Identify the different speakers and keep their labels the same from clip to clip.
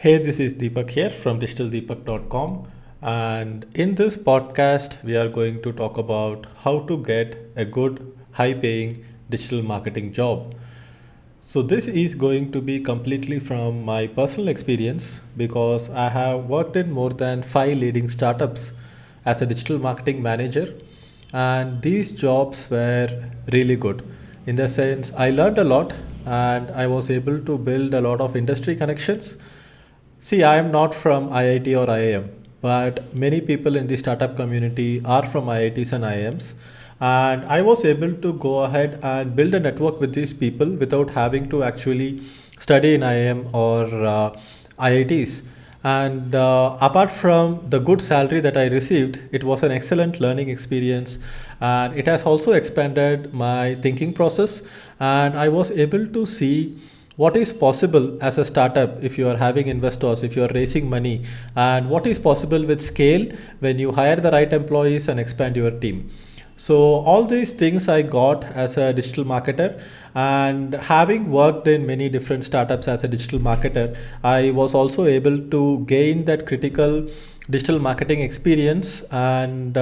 Speaker 1: Hey, this is Deepak here from digitaldeepak.com. And in this podcast, we are going to talk about how to get a good, high paying digital marketing job. So, this is going to be completely from my personal experience because I have worked in more than five leading startups as a digital marketing manager, and these jobs were really good. In the sense, I learned a lot and I was able to build a lot of industry connections. See, I am not from IIT or IIM, but many people in the startup community are from IITs and IIMs. And I was able to go ahead and build a network with these people without having to actually study in IIM or IITs. And apart from the good salary that I received, it was an excellent learning experience. And it has also expanded my thinking process. And I was able to see what is possible as a startup if you are having investors, if you are raising money, and what is possible with scale when you hire the right employees and expand your team. So all these things I got as a digital marketer, and having worked in many different startups as a digital marketer, I was also able to gain that critical digital marketing experience. And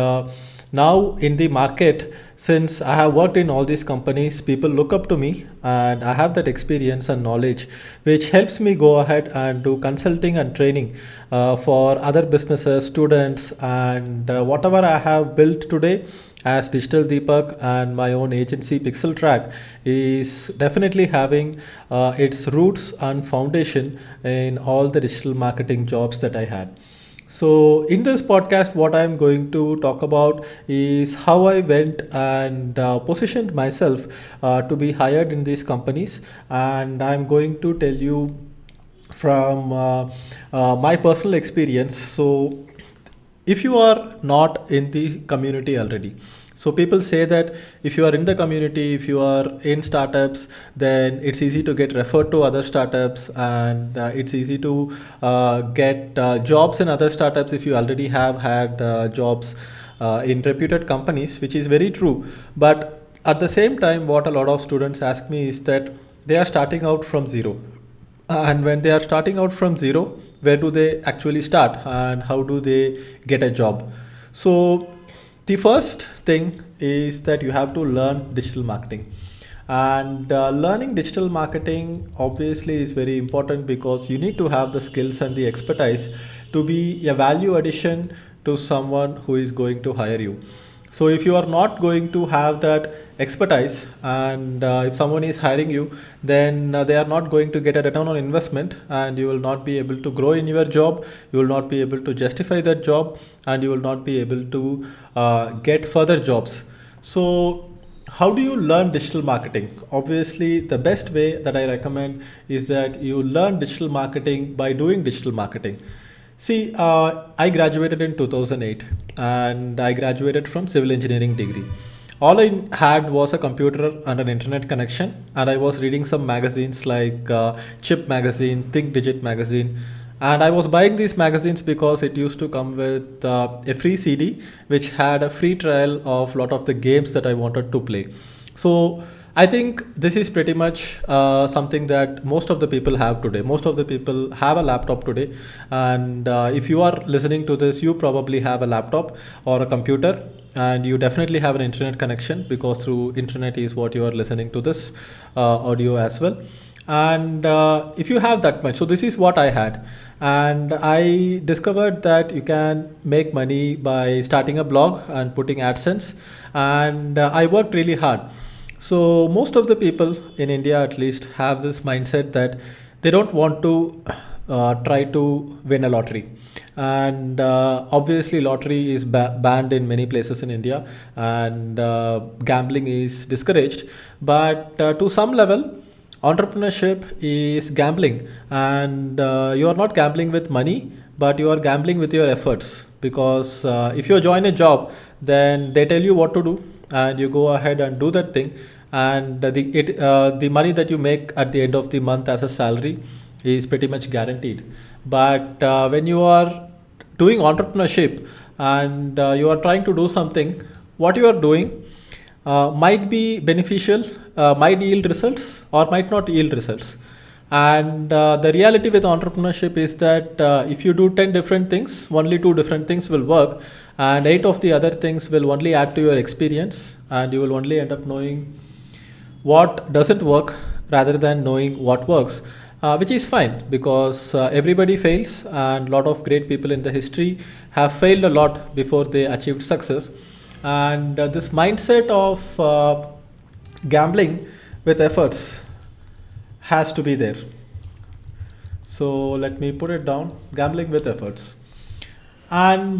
Speaker 1: now in the market, since I have worked in all these companies, people look up to me and I have that experience and knowledge which helps me go ahead and do consulting and training for other businesses, students, and whatever I have built today as Digital Deepak and my own agency Pixel Track is definitely having its roots and foundation in all the digital marketing jobs that I had. So, in this podcast, what I'm going to talk about is how I went and positioned myself to be hired in these companies, and I'm going to tell you from my personal experience. So, if you are not in the community already, so people say that if you are in the community, if you are in startups, then it's easy to get referred to other startups, and it's easy to get jobs in other startups if you already have had jobs in reputed companies, which is very true. But at the same time, what a lot of students ask me is that they are starting out from zero, and when they are starting out from zero, where do they actually start and how do they get a job? So, the first thing is that you have to learn digital marketing. And learning digital marketing obviously is very important because you need to have the skills and the expertise to be a value addition to someone who is going to hire you. So if you are not going to have that expertise, and if someone is hiring you, then they are not going to get a return on investment, and you will not be able to grow in your job, you will not be able to justify that job, and you will not be able to get further jobs. So how do you learn digital marketing? Obviously, the best way that I recommend is that you learn digital marketing by doing digital marketing. See, I graduated in 2008 and I graduated from civil engineering degree. All I had was a computer and an internet connection, and I was reading some magazines like Chip magazine, Think Digit magazine, and I was buying these magazines because it used to come with a free CD which had a free trial of a lot of the games that I wanted to play. So I think this is pretty much something that most of the people have today. Most of the people have a laptop today, and if you are listening to this, you probably have a laptop or a computer, and you definitely have an internet connection because through internet is what you are listening to this audio as well. And if you have that much, so this is what I had, and I discovered that you can make money by starting a blog and putting AdSense, and I worked really hard. So most of the people in India at least have this mindset that they don't want to try to win a lottery. And obviously lottery is banned in many places in India, and gambling is discouraged. But to some level, entrepreneurship is gambling, and you are not gambling with money, but you are gambling with your efforts, because if you join a job, then they tell you what to do and you go ahead and do that thing, and the money that you make at the end of the month as a salary is pretty much guaranteed. But when you are doing entrepreneurship and you are trying to do something, what you are doing might be beneficial, might yield results or might not yield results. And the reality with entrepreneurship is that if you do 10 different things, only 2 different things will work, and 8 of the other things will only add to your experience, and you will only end up knowing what doesn't work rather than knowing what works, which is fine because everybody fails, and a lot of great people in the history have failed a lot before they achieved success. And this mindset of gambling with efforts has to be there. So let me put it down, gambling with efforts. And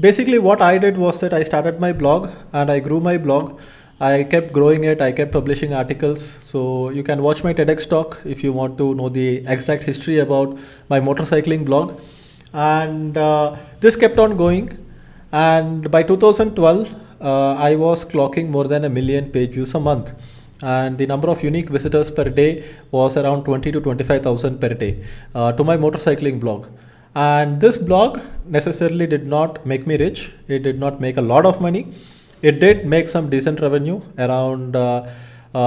Speaker 1: basically, what I did was that I started my blog and I grew my blog. I kept growing it, I kept publishing articles. So you can watch my TEDx talk if you want to know the exact history about my motorcycling blog. And this kept on going. And by 2012, I was clocking more than 1 million page views a month. And the number of unique visitors per day was around 20 to 25,000 per day to my motorcycling blog. And this blog necessarily did not make me rich. It did not make a lot of money. It did make some decent revenue, around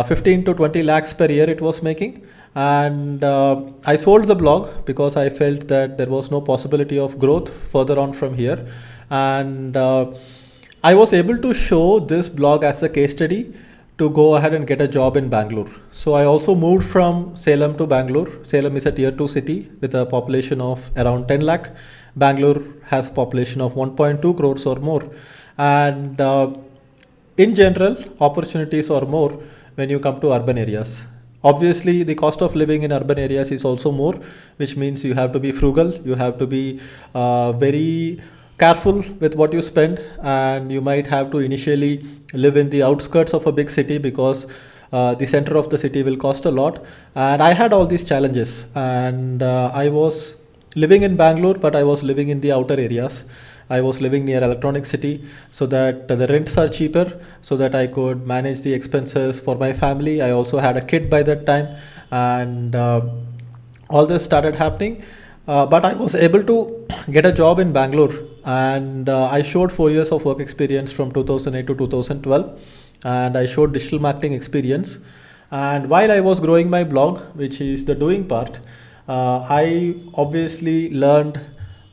Speaker 1: 15 to 20 lakhs per year it was making. And I sold the blog because I felt that there was no possibility of growth further on from here. And I was able to show this blog as a case study to go ahead and get a job in Bangalore. So I also moved from Salem to Bangalore. Salem is a tier 2 city with a population of around 10 lakh. Bangalore has a population of 1.2 crores or more. And in general, opportunities are more when you come to urban areas. Obviously, the cost of living in urban areas is also more, which means you have to be frugal, you have to be very careful with what you spend, and you might have to initially live in the outskirts of a big city because the center of the city will cost a lot. And I had all these challenges, and I was living in Bangalore, but I was living in the outer areas. I was living near Electronic City so that the rents are cheaper, so that I could manage the expenses for my family. I also had a kid by that time, and all this started happening. But I was able to get a job in Bangalore, and I showed 4 years of work experience from 2008 to 2012, and I showed digital marketing experience. And while I was growing my blog, which is the doing part, I obviously learned.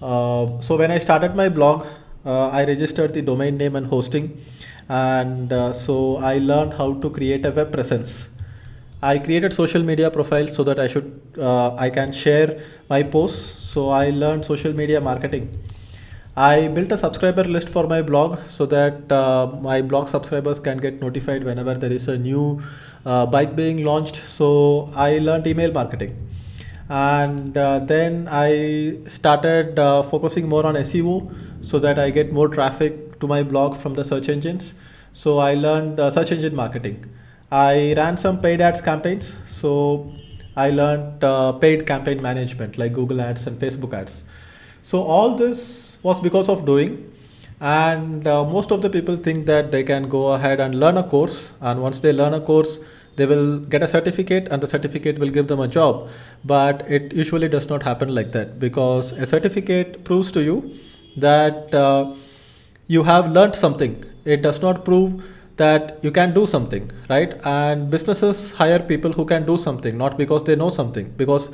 Speaker 1: So when I started my blog, I registered the domain name and hosting, and so I learned how to create a web presence. I created social media profiles so that I can share my posts. So I learned social media marketing. I built a subscriber list for my blog so that my blog subscribers can get notified whenever there is a new bike being launched. So I learned email marketing. And then I started focusing more on SEO so that I get more traffic to my blog from the search engines. So I learned search engine marketing. I ran some paid ads campaigns. So I learned paid campaign management like Google ads and Facebook ads. So all this was because of doing. And most of the people think that they can go ahead and learn a course, and once they learn a course, they will get a certificate, and the certificate will give them a job. But it usually does not happen like that, because a certificate proves to you that you have learned something. It does not prove that you can do something, right? And businesses hire people who can do something, not because they know something, because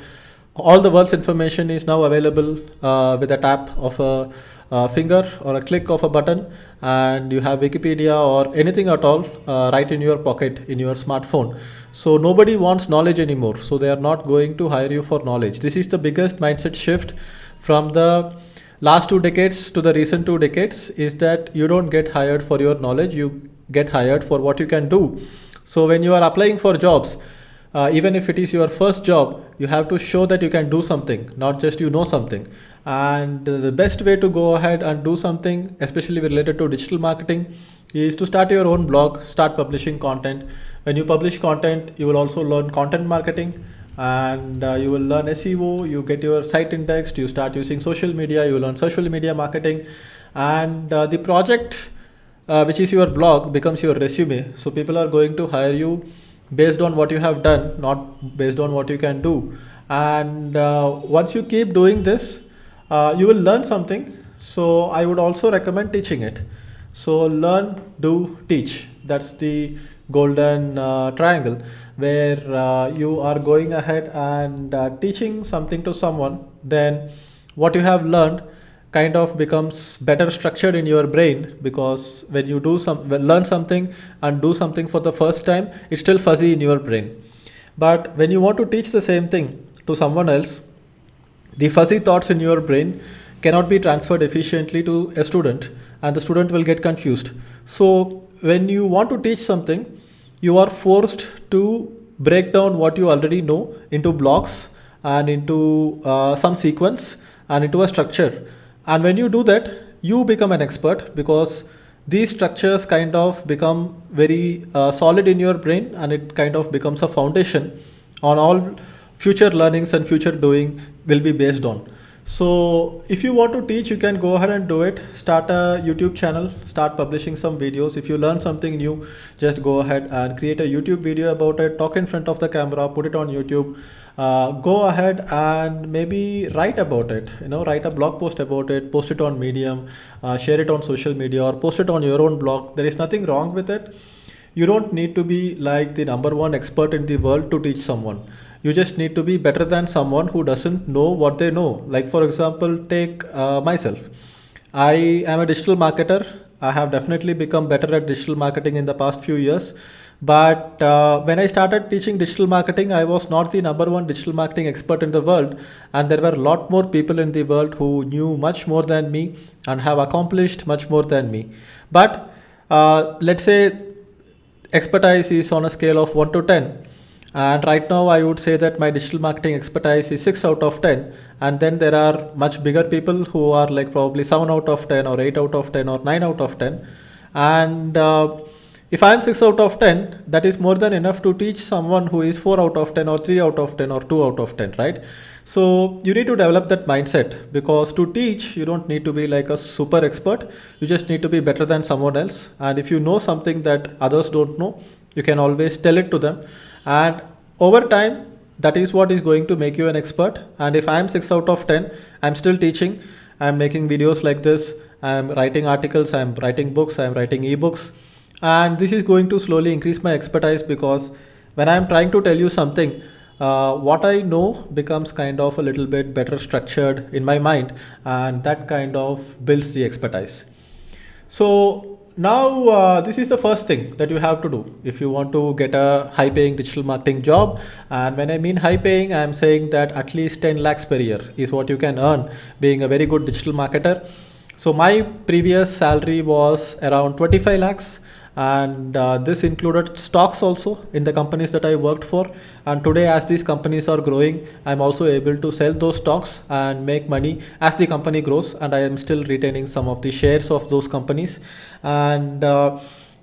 Speaker 1: all the world's information is now available with a tap of a finger or a click of a button, and you have Wikipedia or anything at all right in your pocket in your smartphone. So nobody wants knowledge anymore, so they are not going to hire you for knowledge. This is the biggest mindset shift from the last 2 decades to the recent 2 decades, is that you don't get hired for your knowledge, you get hired for what you can do. So when you are applying for jobs, even if it is your first job, you have to show that you can do something, not just you know something. And the best way to go ahead and do something, especially related to digital marketing, is to start your own blog, start publishing content. When you publish content, you will also learn content marketing, and you will learn SEO, you get your site indexed, you start using social media, you learn social media marketing, and the project, which is your blog, becomes your resume. So people are going to hire you based on what you have done, not based on what you can do. And once you keep doing this, you will learn something. So I would also recommend teaching it. So learn, do, teach. That's the golden triangle, where you are going ahead and teaching something to someone, then what you have learned kind of becomes better structured in your brain, because when you learn something and do something for the first time, it's still fuzzy in your brain. But when you want to teach the same thing to someone else, the fuzzy thoughts in your brain cannot be transferred efficiently to a student, and the student will get confused. So when you want to teach something, you are forced to break down what you already know into blocks and into some sequence and into a structure. And when you do that, you become an expert, because these structures kind of become very solid in your brain, and it kind of becomes a foundation on all future learnings and future doing will be based on. So if you want to teach, you can go ahead and do it. Start a YouTube channel, start publishing some videos. If you learn something new, just go ahead and create a YouTube video about it, talk in front of the camera, put it on YouTube. Go ahead and maybe write about it, write a blog post about it, post it on Medium, share it on social media, or post it on your own blog. There is nothing wrong with it. You don't need to be like the number one expert in the world to teach someone. You just need to be better than someone who doesn't know what they know. Like, for example, take myself. I am a digital marketer. I have definitely become better at digital marketing in the past few years. But when I started teaching digital marketing, I was not the number one digital marketing expert in the world. And there were a lot more people in the world who knew much more than me and have accomplished much more than me. But let's say expertise is on a scale of 1 to 10. And right now I would say that my digital marketing expertise is 6 out of 10. And then there are much bigger people who are like probably 7 out of 10 or 8 out of 10 or 9 out of 10. And if I am 6 out of 10, that is more than enough to teach someone who is 4 out of 10 or 3 out of 10 or 2 out of 10, right? So you need to develop that mindset, because to teach, you don't need to be like a super expert. You just need to be better than someone else. And if you know something that others don't know, you can always tell it to them. And over time, that is what is going to make you an expert. And if I am 6 out of 10, I'm still teaching. I'm making videos like this. I'm writing articles. I'm writing books. I'm writing ebooks. And this is going to slowly increase my expertise, because when I'm trying to tell you something, what I know becomes kind of a little bit better structured in my mind, and that kind of builds the expertise. So now this is the first thing that you have to do if you want to get a high paying digital marketing job. And when I mean high paying, I'm saying that at least 10 lakhs per year is what you can earn being a very good digital marketer. So my previous salary was around 25 lakhs, and this included stocks also in the companies that I worked for. And today, as these companies are growing, I'm also able to sell those stocks and make money as the company grows, and I am still retaining some of the shares of those companies. And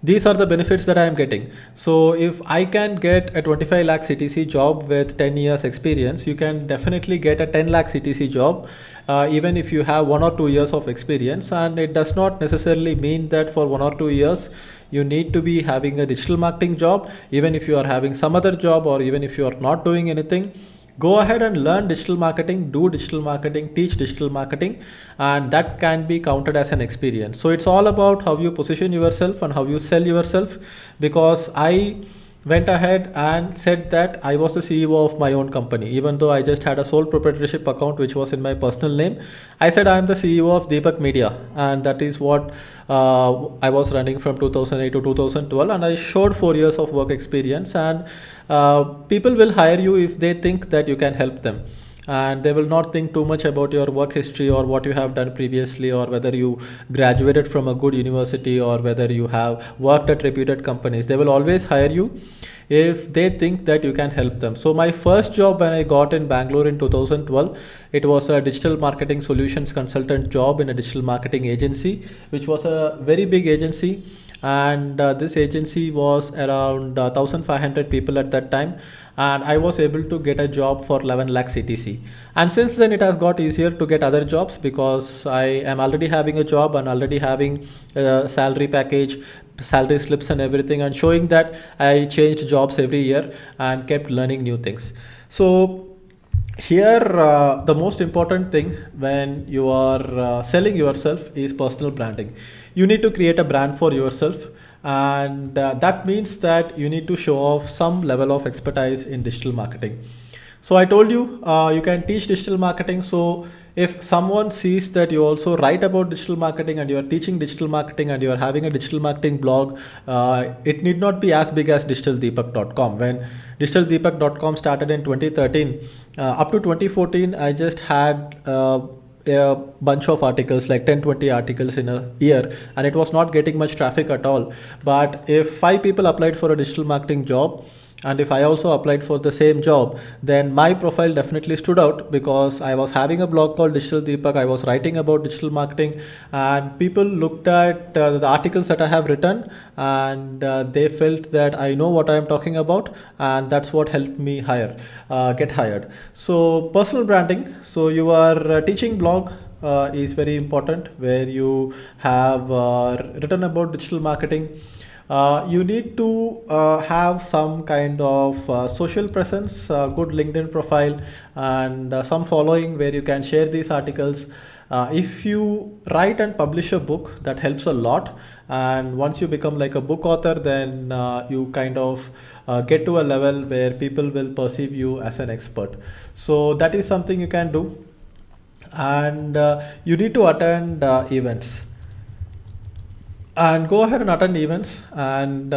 Speaker 1: these are the benefits that I am getting. So if I can get a 25 lakh CTC job with 10 years experience, you can definitely get a 10 lakh CTC job, even if you have 1 or 2 years of experience. And it does not necessarily mean that for 1 or 2 years you need to be having a digital marketing job. Even if you are having some other job, or even if you are not doing anything, go ahead and learn digital marketing, do digital marketing, teach digital marketing, and that can be counted as an experience. So it's all about how you position yourself and how you sell yourself. Because I went ahead and said that I was the CEO of my own company, even though I just had a sole proprietorship account which was in my personal name. I said I am the CEO of Deepak Media, and that is what I was running from 2008 to 2012, and I showed 4 years of work experience. And people will hire you if they think that you can help them, and they will not think too much about your work history or what you have done previously, or whether you graduated from a good university, or whether you have worked at reputed companies. They will always hire you if they think that you can help them. So my first job when I got in Bangalore in 2012, it was a digital marketing solutions consultant job in a digital marketing agency, which was a very big agency. And this agency was around 1500 people at that time, and I was able to get a job for 11 lakh CTC. And since then it has got easier to get other jobs, because I am already having a job and already having a salary package, salary slips and everything, and showing that I changed jobs every year and kept learning new things. So here, the most important thing when you are selling yourself is personal branding. You need to create a brand for yourself, and that means that you need to show off some level of expertise in digital marketing. So I told you you can teach digital marketing. So if someone sees that you also write about digital marketing and you are teaching digital marketing and you are having a digital marketing blog, it need not be as big as digitaldeepak.com. When digitaldeepak.com started in 2013, up to 2014, I just had a bunch of articles, like 10-20 articles in a year, and it was not getting much traffic at all. But if 5 people applied for a digital marketing job, and if I also applied for the same job, then my profile definitely stood out, because I was having a blog called Digital Deepak. I was writing about digital marketing, and people looked at the articles that I have written, and they felt that I know what I am talking about, and that's what helped me get hired. So personal branding. So your teaching blog is very important, where you have written about digital marketing. You need to have some kind of social presence, good LinkedIn profile, and some following where you can share these articles. If you write and publish a book, that helps a lot. And once you become like a book author, then you kind of get to a level where people will perceive you as an expert. So that is something you can do. And you need to attend events, and go ahead and attend events, and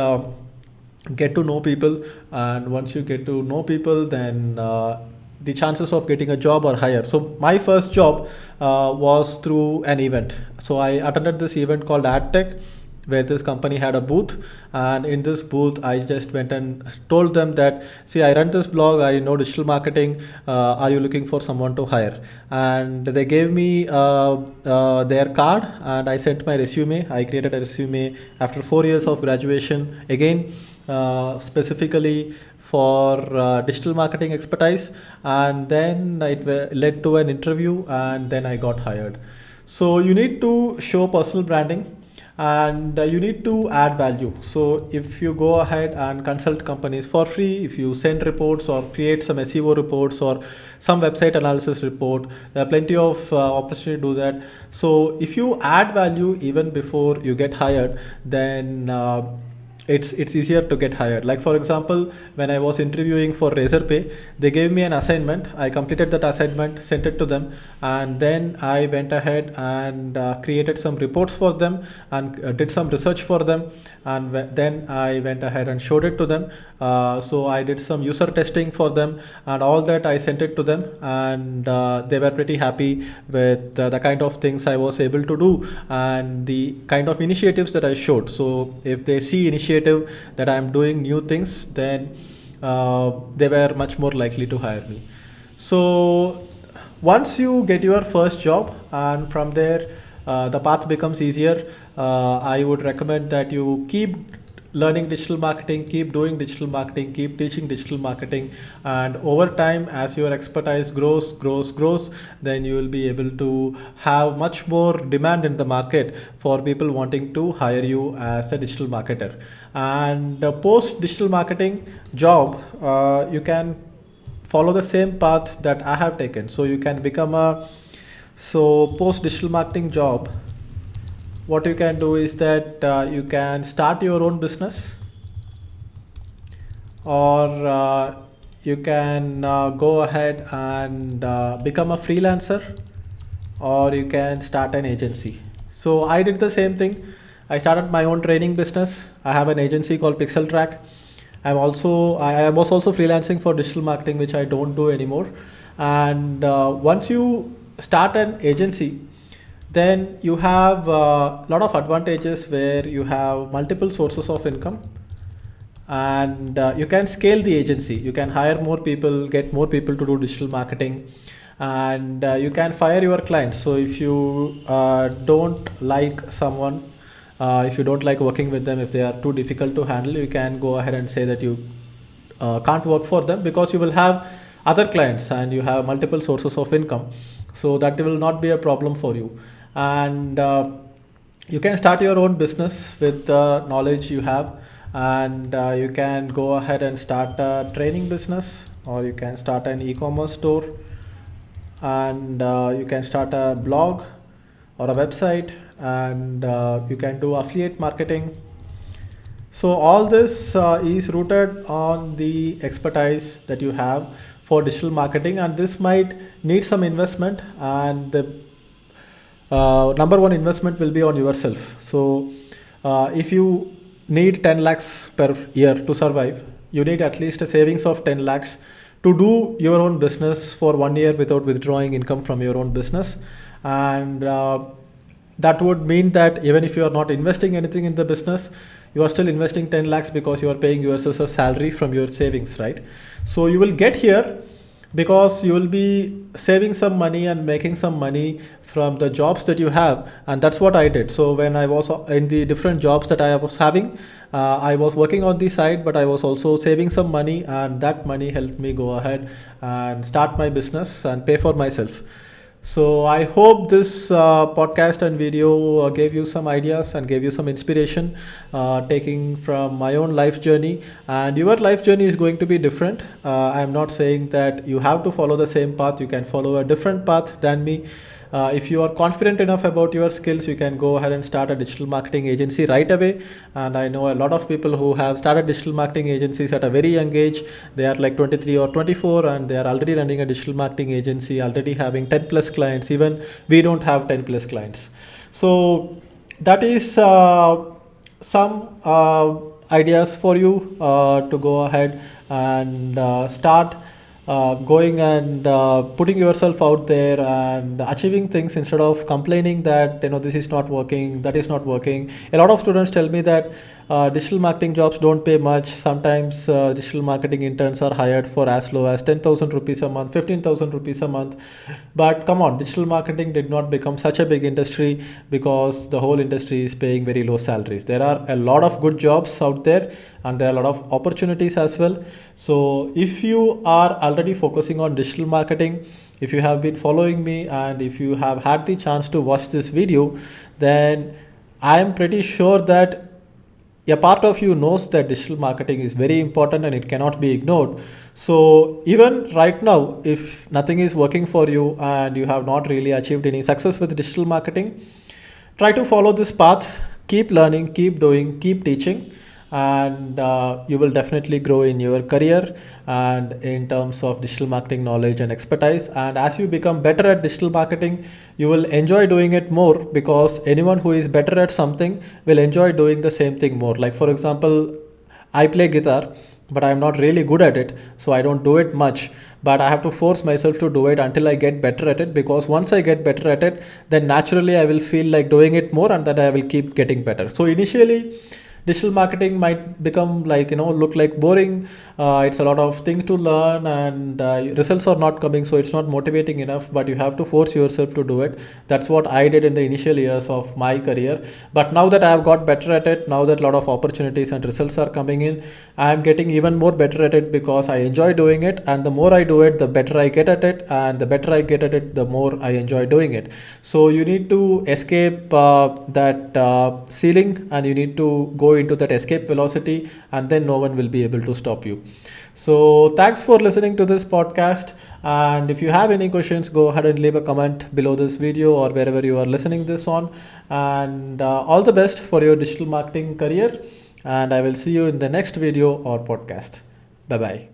Speaker 1: get to know people. And once you get to know people, then the chances of getting a job are higher. So my first job was through an event. So I attended this event called AdTech, where this company had a booth, and in this booth I just went and told them that, see, I run this blog, I know digital marketing, are you looking for someone to hire? And they gave me their card, and I sent my resume. I created a resume after 4 years of graduation, again specifically for digital marketing expertise, and then it led to an interview, and then I got hired. So you need to show personal branding, and you need to add value. So if you go ahead and consult companies for free, if you send reports or create some SEO reports or some website analysis report, there are plenty of opportunity to do that. So if you add value even before you get hired, then it's easier to get hired. Like for example, when I was interviewing for Razorpay, they gave me an assignment. I completed that assignment, sent it to them, and then I went ahead and created some reports for them, and did some research for them, and then I went ahead and showed it to them. So I did some user testing for them, and all that I sent it to them, and they were pretty happy with the kind of things I was able to do and the kind of initiatives that I showed. So if they see initiative that I'm doing new things, then they were much more likely to hire me. So once you get your first job, and from there the path becomes easier, I would recommend that you keep learning digital marketing, keep doing digital marketing, keep teaching digital marketing, and over time, as your expertise grows, then you will be able to have much more demand in the market for people wanting to hire you as a digital marketer. And the post digital marketing job, you can follow the same path that I have taken. So you can become a post digital marketing job. What you can do is that you can start your own business, or you can go ahead and become a freelancer, or you can start an agency. So I did the same thing. I started my own training business. I have an agency called Pixel Track. I was also freelancing for digital marketing, which I don't do anymore. And once you start an agency, then you have a lot of advantages, where you have multiple sources of income, and you can scale the agency. You can hire more people, get more people to do digital marketing, and you can fire your clients. So if you don't like someone, if you don't like working with them, if they are too difficult to handle, you can go ahead and say that you can't work for them, because you will have other clients and you have multiple sources of income. So that will not be a problem for you. And you can start your own business with the knowledge you have, and you can go ahead and start a training business, or you can start an e-commerce store, and you can start a blog or a website, and you can do affiliate marketing, So all this is rooted on the expertise that you have for digital marketing, and this might need some investment. And the number one investment will be on yourself. So if you need 10 lakhs per year to survive, you need at least a savings of 10 lakhs to do your own business for 1 year without withdrawing income from your own business. And that would mean that even if you are not investing anything in the business, you are still investing 10 lakhs because you are paying yourself a salary from your savings, right? So you will get here because you will be saving some money and making some money from the jobs that you have. And that's what I did. So when I was in the different jobs that I was having, I was working on the side, but I was also saving some money, and that money helped me go ahead and start my business and pay for myself. So I hope this podcast and video gave you some ideas and gave you some inspiration, taking from my own life journey. And your life journey is going to be different. I'm not saying that you have to follow the same path. You can follow a different path than me. If you are confident enough about your skills, you can go ahead and start a digital marketing agency right away. And I know a lot of people who have started digital marketing agencies at a very young age. They are like 23 or 24, and they are already running a digital marketing agency, already having 10 plus clients. Even we don't have 10 plus clients. So that is some ideas for you to go ahead and start going and putting yourself out there and achieving things instead of complaining that this is not working, that is not working. A lot of students tell me that digital marketing jobs don't pay much. Sometimes digital marketing interns are hired for as low as 10,000 rupees a month, 15,000 rupees a month. But come on, digital marketing did not become such a big industry because the whole industry is paying very low salaries. There are a lot of good jobs out there, and there are a lot of opportunities as well. So if you are already focusing on digital marketing, if you have been following me, and if you have had the chance to watch this video, then I am pretty sure that a part of you knows that digital marketing is very important and it cannot be ignored. So even right now, if nothing is working for you and you have not really achieved any success with digital marketing, try to follow this path. Keep learning, keep doing, keep teaching, and you will definitely grow in your career and in terms of digital marketing knowledge and expertise. And as you become better at digital marketing, you will enjoy doing it more, because anyone who is better at something will enjoy doing the same thing more. Like for example, I play guitar, but I'm not really good at it, so I don't do it much. But I have to force myself to do it until I get better at it, because once I get better at it, then naturally I will feel like doing it more, and that I will keep getting better. So initially, digital marketing might become like look like boring. It's a lot of things to learn, and results are not coming, so it's not motivating enough. But you have to force yourself to do it. That's what I did in the initial years of my career. But now that I have got better at it, now that a lot of opportunities and results are coming in, I am getting even more better at it because I enjoy doing it. And the more I do it, the better I get at it, and the better I get at it, the more I enjoy doing it. So you need to escape that ceiling, and you need to go into that escape velocity, and then no one will be able to stop you. So thanks for listening to this podcast. And if you have any questions, go ahead and leave a comment below this video or wherever you are listening this on. And all the best for your digital marketing career. And I will see you in the next video or podcast. Bye bye.